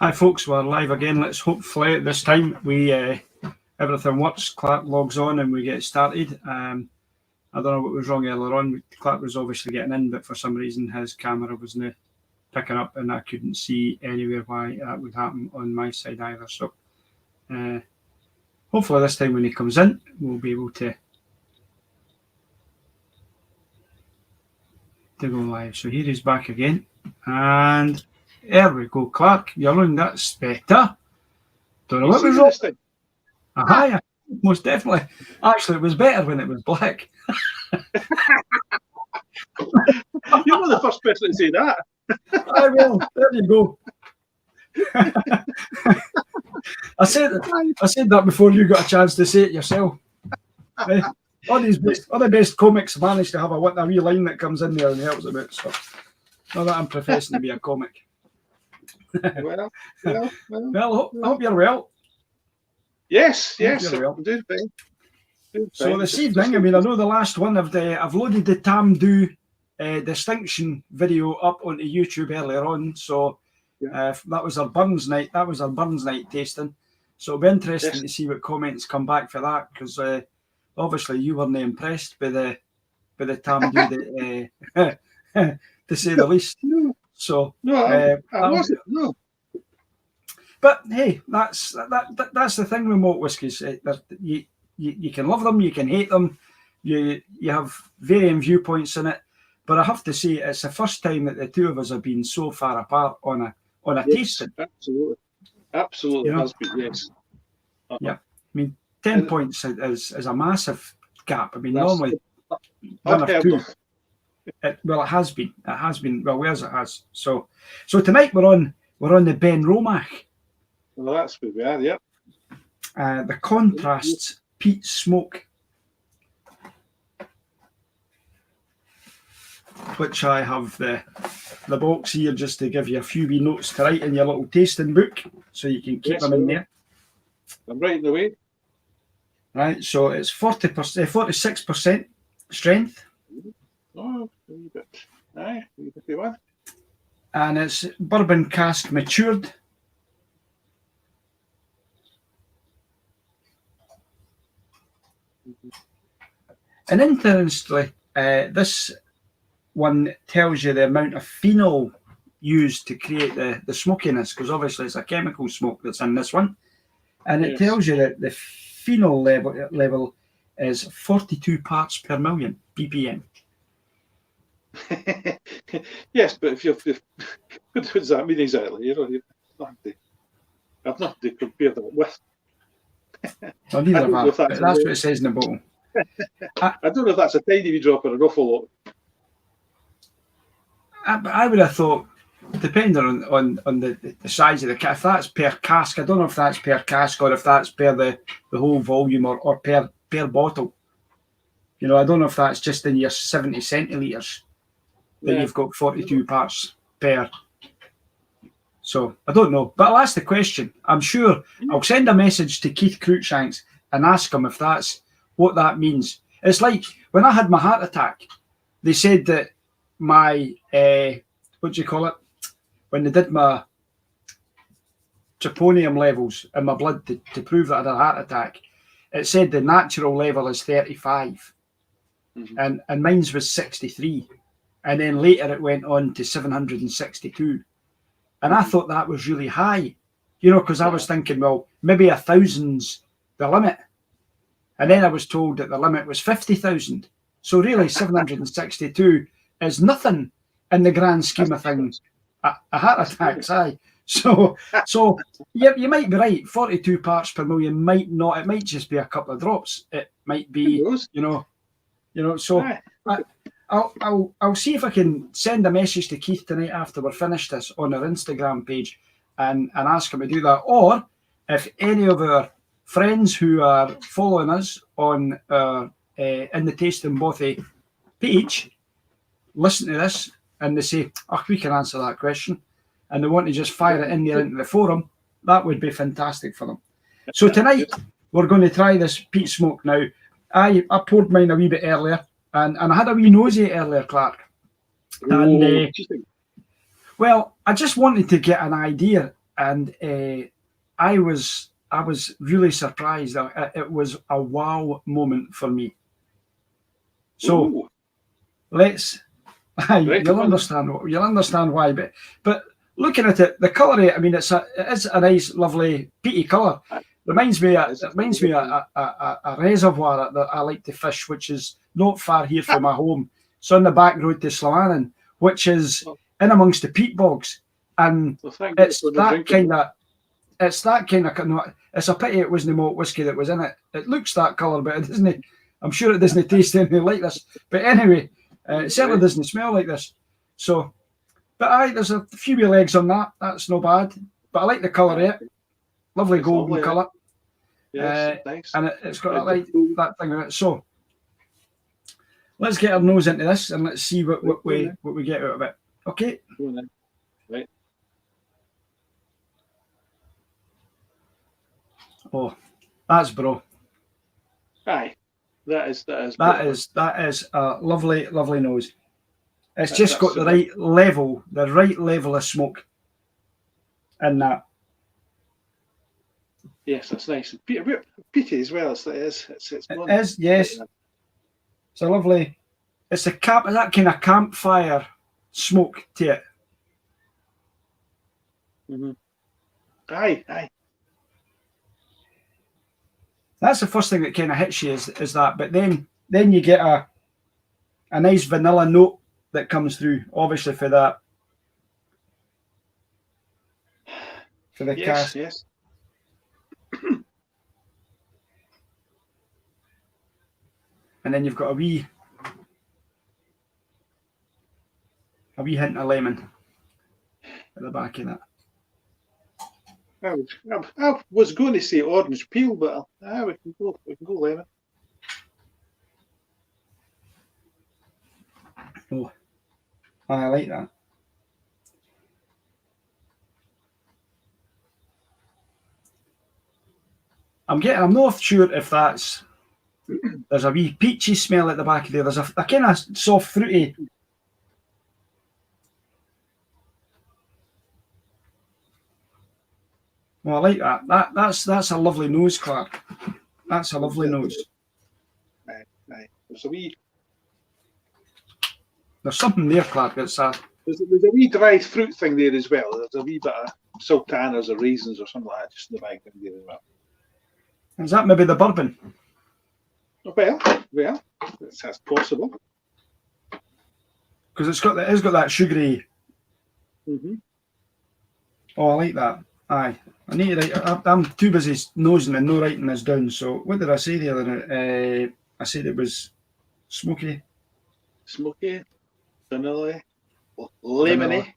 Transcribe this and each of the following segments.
Hi folks, we're live again. Let's hopefully this time we everything works. Clark logs on and we get started. I don't know what was wrong earlier on. Clark was obviously getting in, but for some reason his camera wasn't picking up, and I couldn't see anywhere why that would happen on my side either. So hopefully this time when he comes in, we'll be able to go live. So here he's back again, and there we go. Clark, you're on. That's better. Don't know what was wrong. Yeah, most definitely. Actually, it was better when it was black. You're not the first person to say that. I will. There you go. I said that before you got a chance to say it yourself. All the best comics manage to have a wee line that comes in there and helps a bit. So, not that I'm professing to be a comic. Well. I hope you're well. Yes, I'm doing fine. So this evening, I know the last one I've loaded the Tamdhu distinction video up onto YouTube earlier on. So that was our Burns night. That was our Burns night tasting. So it'll be interesting to see what comments come back for that, because obviously you weren't impressed by the Tamdhu, to say the least. So I wasn't. No. But hey, that's the thing with malt whiskies. You can love them, you can hate them, you have varying viewpoints in it. But I have to say, it's the first time that the two of us have been so far apart on a tasting. Absolutely, has been, yes. Yeah, 10 points is a massive gap. Normally 1 or 2. It has been. It has been. Well, where's it has? So tonight we're on the Benromach. Well, that's where we are. Yep. The Contrasts Peat Smoke, which I have the box here just to give you a few wee notes to write in your little tasting book, so you can keep them in there. I'm writing away. Right. So it's 46% strength. Oh, a wee bit. Aye, a wee bit one. And it's bourbon cask matured. And interestingly, this one tells you the amount of phenol used to create the smokiness, because obviously it's a chemical smoke that's in this one. And it tells you that the phenol level is 42 parts per million, ppm. Yes, but if what does that mean exactly? I've not to compare that with. Well, neither have I, but that's what it says in the bottle. I don't know if that's a tiny wee drop or an awful lot. I would have thought, depending on the size of the cask, if that's per cask, I don't know if that's per cask or if that's per the whole volume or per bottle. I don't know if that's just in your 70 centilitres that you've got 42 parts per. So I don't know, but I'll ask the question. I'm sure I'll send a message to Keith Cruikshanks and ask him if that's what that means. It's like when I had my heart attack, they said that my what do you call it, when they did my tryptonium levels in my blood to prove that I had a heart attack, it said the natural level is 35, and mine's was 63, and then later it went on to 762. And I thought that was really high, because I was thinking, well, maybe 1,000's the limit. And then I was told that the limit was 50,000. So really 762 is nothing in the grand scheme of things. A heart attack's high. So you might be right. 42 parts per million might not. It might just be a couple of drops. It might be, so I'll see if I can send a message to Keith tonight after we're finished this on our Instagram page and ask him to do that. Or if any of our friends who are following us on in the Tasting Bothy page listen to this and they say, we can answer that question, and they want to just fire it in there into the forum, that would be fantastic for them. So tonight we're going to try this peat smoke. Now, I poured mine a wee bit earlier, and I had a wee nosy earlier, Clark. And well, I just wanted to get an idea and I was really surprised. It was a wow moment for me. So Ooh. let's. Right, You'll understand why, but looking at it, the colour of it, I mean, it is a nice, lovely, peaty colour. Reminds me of a reservoir that I like to fish, which is not far here from my home. It's on the back road to Slough, which is in amongst the peat bogs, and it's that kind of. It's a pity it wasn't the malt whiskey that was in it. It looks that colour, but it doesn't. I'm sure it doesn't taste anything like this. But anyway, it certainly doesn't smell like this. So, but there's a few wee legs on that. That's no bad. But I like the colour of it. Lovely golden colour. Yes, nice. And it's got that thing in it. So, let's get our nose into this and let's see what we get out of it. Okay. Right. Oh, that's bro. Aye, that is a lovely nose. It's just got the right level of smoke in that. Yes, that's nice. Peaty as well. It is, yes. It's a lovely. It's that kind of campfire smoke to it. Mm-hmm. Aye. That's the first thing that kind of hits you is that, but then you get a nice vanilla note that comes through, obviously for the cask. Yes. And then you've got a wee hint of lemon at the back of that. I was going to say orange peel, but we can go lemon. Oh, I like that. I'm not sure if that's. There's a wee peachy smell at the back of there. There's a kind of soft fruity. Well, I like that. That's a lovely nose, Clark. That's a lovely nose. Aye. There's something there, Clark. There's a wee dry fruit thing there as well. There's a wee bit of sultanas or raisins or something like that just in the background there as well. Is that maybe the bourbon? Well, that's possible. Because it's got that sugary. Mm-hmm. Oh, I like that. Aye. I need to write. I'm too busy nosing and no writing this down. So what did I say the other night? I said it was smoky, vanilla, lemony.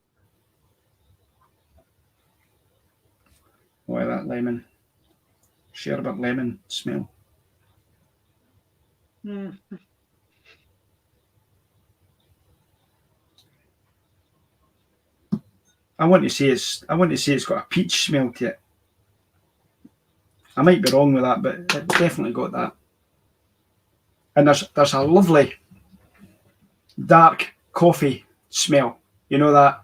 Oh, that lemon. Sherbet lemon smell. Mm. I want to say it's got a peach smell to it. I might be wrong with that, but it definitely got that. And there's a lovely dark coffee smell. You know that?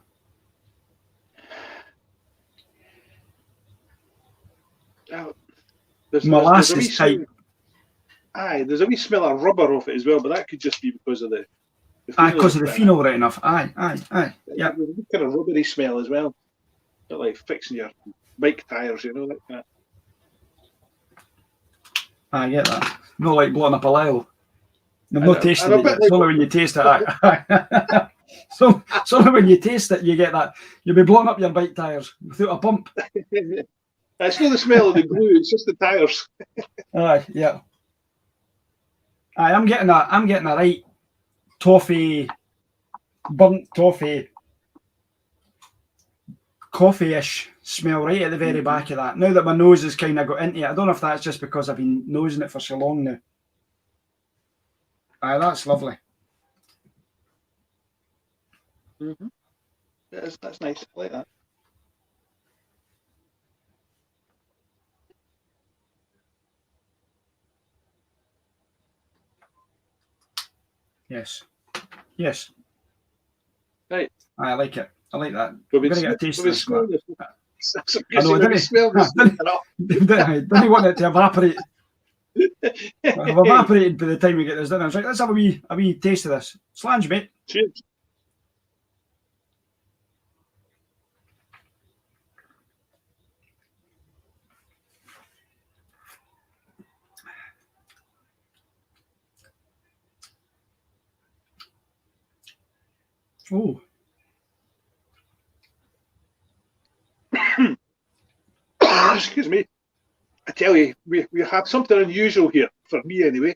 Molasses type. Aye, there's a wee smell of rubber off it as well, but that could just be because of the because of the phenol, right enough. Aye. Yeah. There's a kind of rubbery smell as well. But like fixing your bike tires, like that. I get that. Not like blowing up a Lyle. I've not tasted it yet. It's only when you taste it. So only when you taste it, you get that. You'll be blowing up your bike tires without a pump. It's not the smell of the glue; it's just the tires. Aye, yeah. Aye, I'm getting a right toffee, burnt toffee, coffee-ish smell right at the very back of that. Now that my nose has kind of got into it, I don't know if that's just because I've been nosing it for so long now. Aye, that's lovely. Mm-hmm. That's nice. I like that. Yes. Right. I like it. I like that. We're going to get a taste of this. I know, didn't he want it to evaporate. I've evaporated by the time we get this done. I was like, let's have a wee taste of this. Slange, mate. Cheers. Oh. Excuse me. I tell you, we have something unusual here, for me anyway.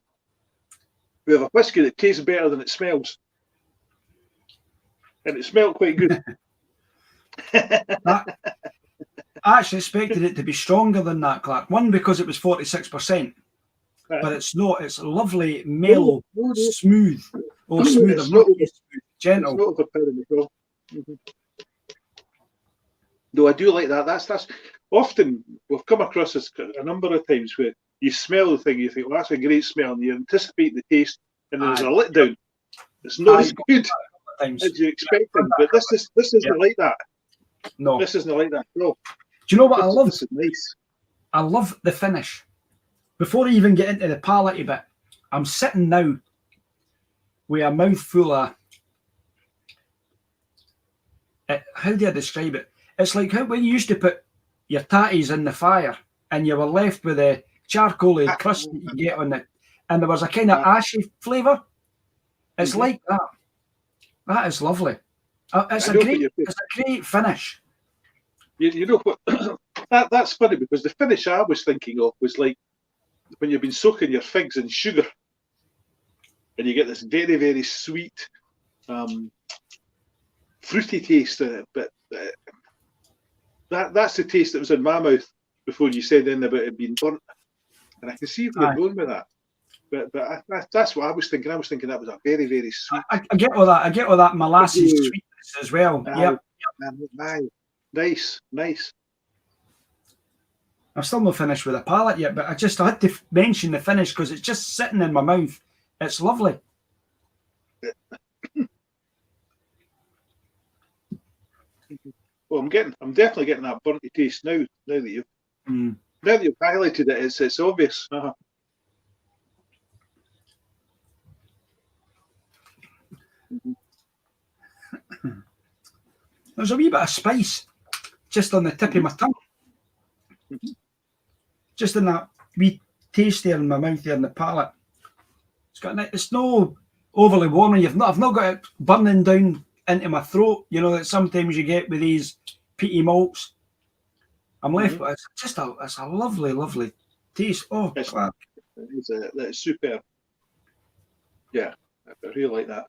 We have a whiskey that tastes better than it smells. And it smelled quite good. I actually expected it to be stronger than that, Clark. One, because it was 46%. But it's not. It's lovely, mellow, smooth. Oh, smooth. Gentle. It's not overpowering at all. No, I do like that. That's often we've come across this a number of times where you smell the thing, you think, well, that's a great smell, and you anticipate the taste, and there's a letdown. It's not as good as you expected. But this isn't like that. No, this isn't like that at all. Do you know what I love? This is nice. I love the finish. Before I even get into the palate bit, I'm sitting now with a mouthful of. How do I describe it? It's like how when you used to put your tatties in the fire and you were left with a charcoaly crust that you get on it, and there was a kind of ashy flavour. It's like that. That is lovely. It's a great finish. You know what? That's funny because the finish I was thinking of was like when you've been soaking your figs in sugar, and you get this very, very sweet, fruity taste in it. But that's the taste that was in my mouth before you said then about it being burnt, and I can see where you're going with that. But that's what I was thinking. I was thinking that was a very, very sweet. I get all that. I get all that molasses sweetness as well. Yep. Nice. I'm still not finished with the palate yet, but I had to mention the finish because it's just sitting in my mouth. It's lovely. Well, I'm definitely getting that burnt taste now. Now that you've highlighted it, it's obvious. There's a wee bit of spice just on the tip of my tongue. Just in that wee taste there in my mouth there in the palate. It's no overly warming. I've not got it burning down into my throat, you know, that sometimes you get with these peaty malts. I'm left with it's a lovely, lovely taste. Oh, Clark. That's superb. Yeah, I really like that.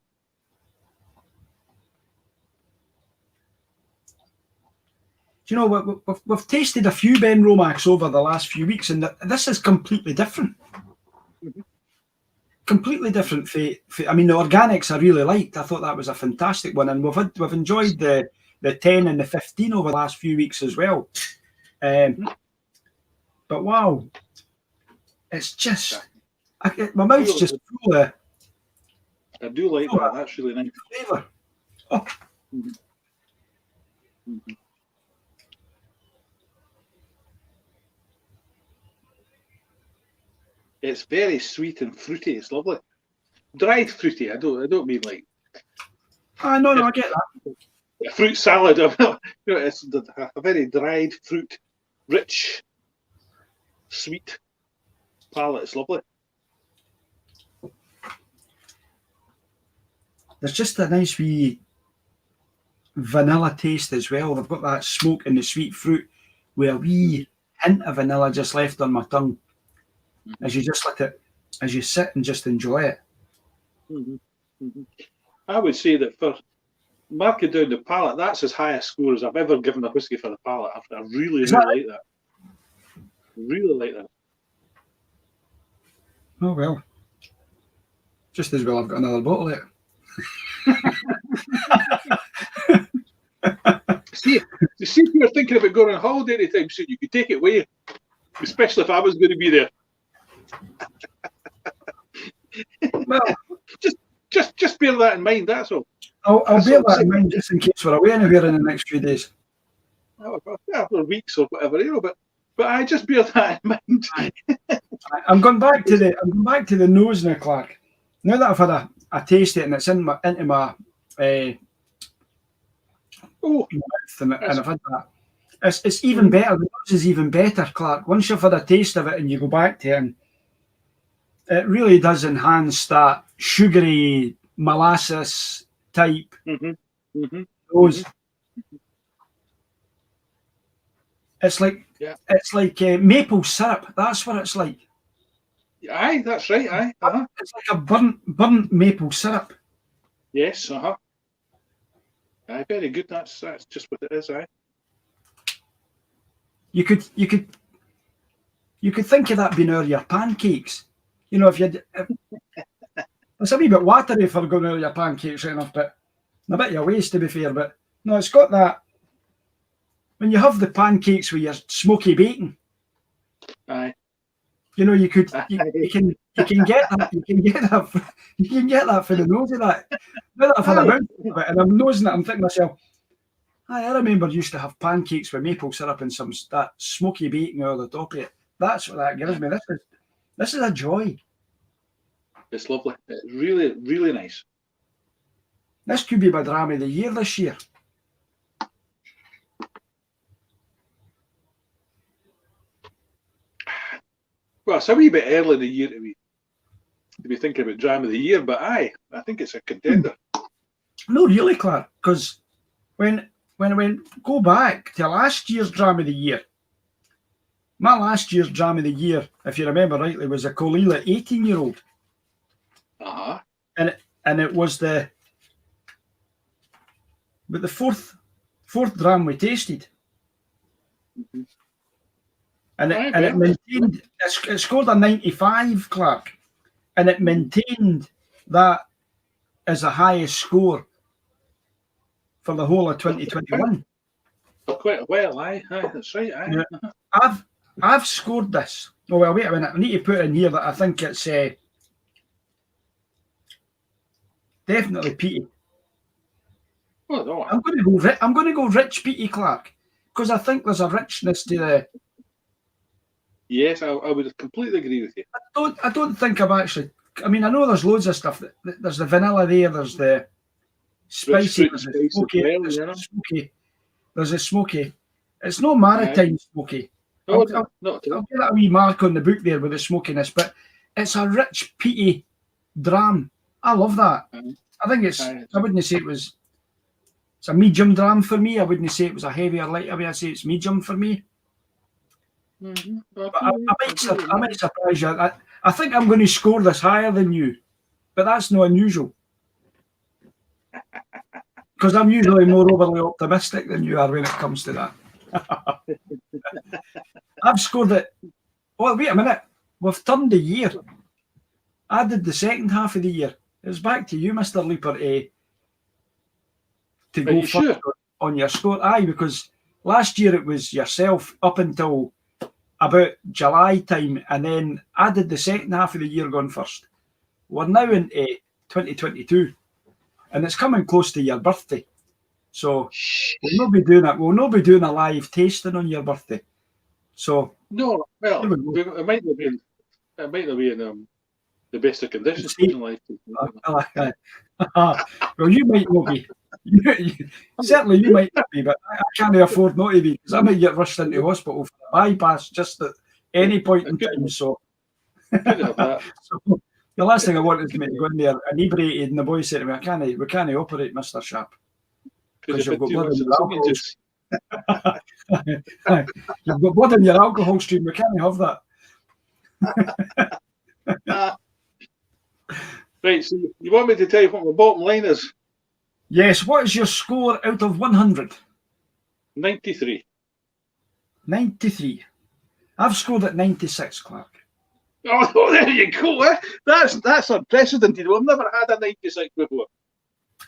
Do you know, we've tasted a few Benromachs over the last few weeks, and this is completely different. Completely different. I mean, the organics I really liked. I thought that was a fantastic one, and we've enjoyed the 10 and the 15 over the last few weeks as well. But wow, it's just my mouth's just full of. I do like that. That's really nice flavour. Oh. It's very sweet and fruity. It's lovely. Dried fruity. I don't mean like. I know. I get that. A fruit salad. It's a very dried fruit, rich, sweet palate. It's lovely. There's just a nice wee vanilla taste as well. They've got that smoke and the sweet fruit with a wee hint of vanilla just left on my tongue. As you just let it, as you sit and just enjoy it. I would say that for marking down the palate, that's as high a score as I've ever given a whiskey for the palate. I really like that. Really like that. Oh well. Just as well I've got another bottle of it. See if you're thinking about going on holiday anytime soon, you could take it with you. Especially if I was going to be there. Well, just bear that in mind. That's all. I'll bear that in mind just in case we're away anywhere in the next few days. for weeks or whatever, but I just bear that in mind. I'm going back to the nose now, Clark. Now that I've had a taste of it and it's into my mouth and I've had that. It's even better. The nose is even better, Clark. Once you've had a taste of it and you go back to it, and it really does enhance that sugary molasses type nose. It's like maple syrup. That's what it's like. Aye, that's right. Aye, It's like a burnt maple syrup. Yes, Aye, very good. That's just what it is. Aye. You could think of that being over your pancakes. You know, if you it's a wee bit watery for going over your pancakes right enough, but a bit of a waste to be fair. But no, it's got that. When you have the pancakes with your smoky bacon, aye, you know, you can get that. You can get that for the nose of that. Now that I've had a mouthful of it and I'm nosing it, I'm thinking to myself, I remember used to have pancakes with maple syrup and that smoky bacon over the top of it. That's what that gives me. This is a joy. It's lovely. It's really, really nice. This could be my drama of the year this year. Well, it's a wee bit early in the year to be thinking about drama of the year, but I think it's a contender. No, really, Clark, because when I go back to last year's drama of the year, my last year's drama of the year, if you remember rightly, was a Colila 18-year-old. And it was the fourth dram we tasted. And it maintained, it scored a 95, Clark, and it maintained that as the highest score for the whole of 2021. For quite a while, aye, that's right, aye. I've scored this. Oh well, wait a minute. I need to put in here that I think it's definitely peaty. Oh, no. I'm going to go rich peaty, Clark, because I think there's a richness to the. Yes, I would completely agree with you. I don't think I've actually. I mean, I know there's loads of stuff. There's the vanilla there. There's the spicy. There's the smoky. There's the smoky. It's no maritime smoky. I'll get a wee mark on the book there with the smokiness, but it's a rich peaty dram. I love that. I think it's. I wouldn't say it's a medium dram for me. I wouldn't say it was a heavy or light. I'd say it's medium for me. But I might surprise you. I think I'm going to score this higher than you, but that's not unusual. Because I'm usually more overly optimistic than you are when it comes to that. I've scored it. Oh, wait a minute. We've turned the year. I did the second half of the year. It was back to you, Mr. Leaper, to go first on your score. Aye, because last year it was yourself up until about July time, and then I did the second half of the year going first. We're now into 2022, and it's coming close to your birthday. So we'll not be doing it. We'll not be doing a live tasting on your birthday. So no, well, it might not be in the best of conditions. Well, you might not be. Certainly, you might not be, but I can't afford not to be because I might get rushed into hospital for a bypass just at any point in time. So, the last thing I want is to make you go in there inebriated, and the boy said to me, "We can't operate, Mr. Sharp, because you've got blood in your alcohol. You've got blood in your alcohol stream. We can't have that." Right, so you want me to tell you what my bottom line is? Yes, what is your score out of 100? 93. 93. I've scored at 96, Clark. Oh, there you go. That's unprecedented. We've never had a 96 before.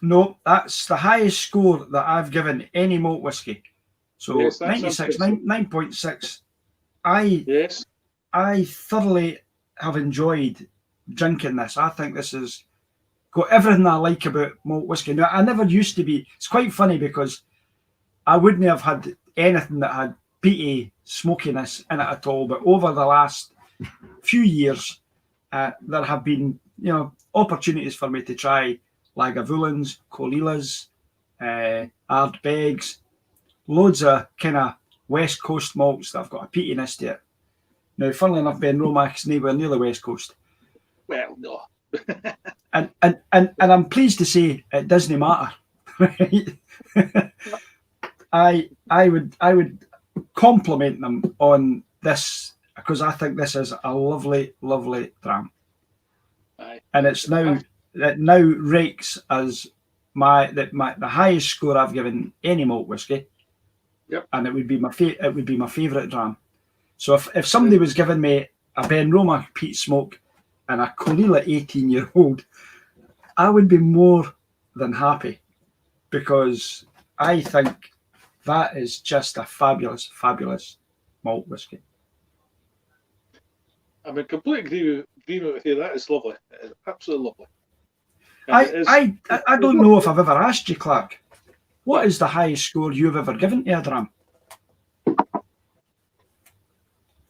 No, that's the highest score that I've given any malt whisky. So yes, 96, 9.6. I thoroughly have enjoyed drinking this. I think this has got everything I like about malt whisky. Now, I never used to be. It's quite funny because I wouldn't have had anything that had peaty smokiness in it at all. But over the last few years, there have been, opportunities for me to try Lagavulins, Colilas, Ardbegs, loads of kind of West Coast malts that have got a peatiness to it. Now, funnily enough, Benromach's nowhere near the West Coast. Well, no. and I'm pleased to say it doesn't matter. Right? I would compliment them on this, because I think this is a lovely, lovely dram. And it now ranks as the highest score I've given any malt whiskey. Yep. And it would be my favourite dram. So if somebody was giving me a Benromach peat smoke and a Colila 18-year-old, I would be more than happy, because I think that is just a fabulous, fabulous malt whiskey. I'm in complete agreement with you. That is lovely. It's absolutely lovely. I don't know if I've ever asked you, Clark, what is the highest score you've ever given to a dram?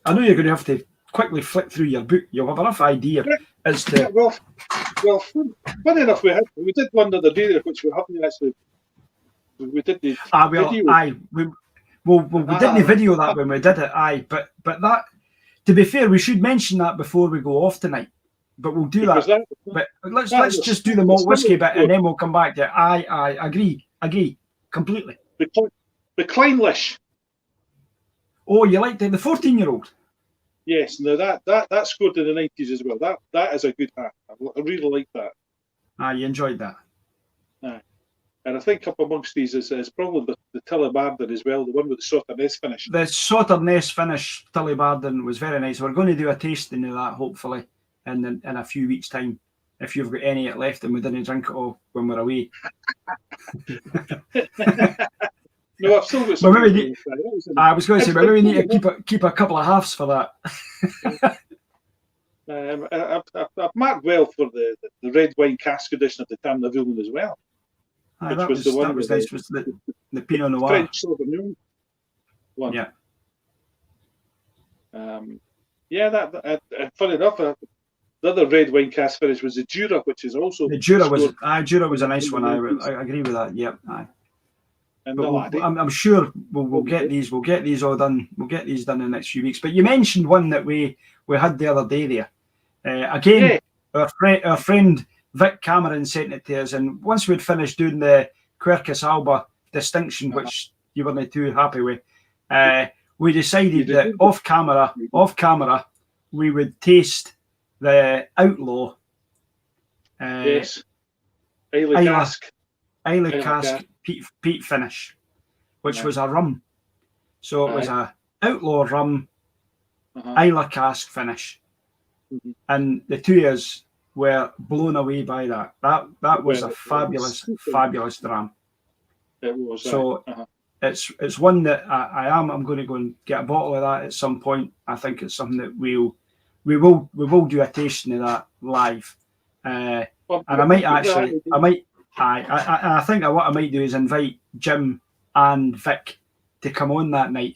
I know you're going to have to quickly flick through your book. You'll have a rough idea as to... Yeah, well, funny enough, we did one the other day there, which we haven't actually... We did the video. We didn't video that when we did it, but that, to be fair, we should mention that before we go off tonight. But we'll do that. But let's just do the malt whiskey bit, and then we'll come back to it. I agree completely. The Kleinlish. Oh, you liked the 14-year-old? Yes, no, that scored in the 90s as well. That is a good hat. I really like that. You enjoyed that. And I think up amongst these is probably the Tullibardine as well, the one with the Sauterness finish. The Sauterness finish Tullibardine was very nice. We're going to do a tasting of that, hopefully, in a few weeks' time, if you've got any left and we didn't drink it all when we're away. No, I've still got some. I was going to say, maybe we need to keep a couple of halves for that. I've marked well for the red wine cask edition of the Tam Navillen as well. That was nice. Was the Pinot Noir. French Sauvignon one. Yeah. Funny enough, the other red wine cask finish was the Jura, which is also... The Jura was a nice one. I agree with that. Yep. I'm sure we'll get these. We'll get these all done. We'll get these done in the next few weeks. But you mentioned one that we had the other day there. Again, our friend Vic Cameron sent it to us, and once we'd finished doing the Quercus Alba distinction, which you weren't too happy with, we decided that off camera, we would taste the Outlaw. Yes. Islay cask peat finish, which was a rum. So it was a Outlaw rum, Islay cask finish, and the two years were blown away by that. That was a fabulous dram. It was. So it's one that I'm going to go and get a bottle of that at some point. I think it's something that we will do a tasting of that live. And I might actually, I think that what I might do is invite Jim and Vic to come on that night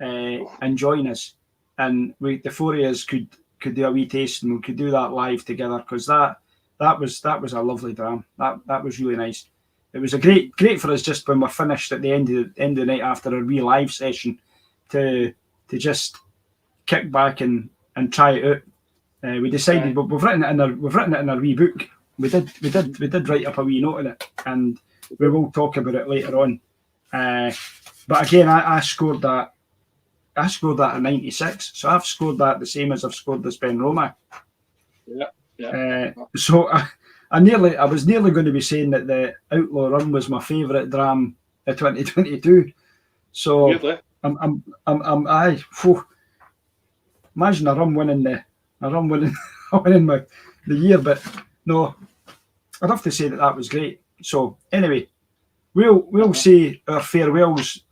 and join us, and the four of us could do a wee tasting. We could do that live together, because that was a lovely dram. That was really nice. It was a great for us just when we're finished at the end of the night after a wee live session to just kick back and try it out. We decided, but we've written it in our wee book. We did write up a wee note in it, and we will talk about it later on. But again, I scored that. I scored that a 96, so I've scored that the same as I've scored this Benromach. So I was nearly going to be saying that the Outlaw Rum was my favourite dram of 2022. So I'm imagine a rum winning the year, but no, I'd have to say that was great. So anyway, we'll say our farewells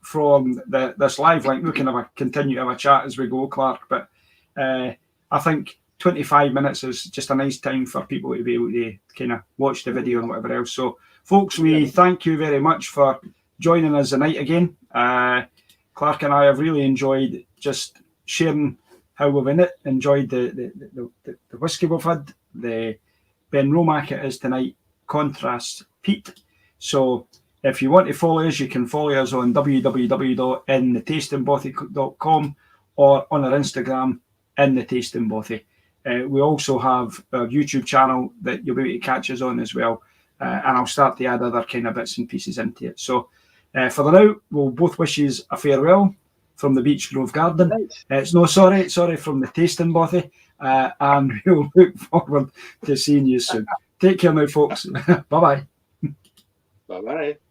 from this live link. We can continue to have a chat as we go, Clark. But I think 25 minutes is just a nice time for people to be able to kind of watch the video and whatever else. So, folks, we thank you very much for joining us tonight again. Clark and I have really enjoyed just sharing how we've in it, enjoyed the whiskey we've had, the Benromach it is tonight, contrasts Peat. So if you want to follow us, you can follow us on www.inthetastingbothy.com or on our Instagram, inthetastingbothy. We also have our YouTube channel that you'll be able to catch us on as well. And I'll start to add other kind of bits and pieces into it. So for the now, we'll both wish you a farewell from the Beech Grove Garden. Sorry, from the Tasting Bothy. And we'll look forward to seeing you soon. Take care now, folks. Bye-bye. Bye-bye.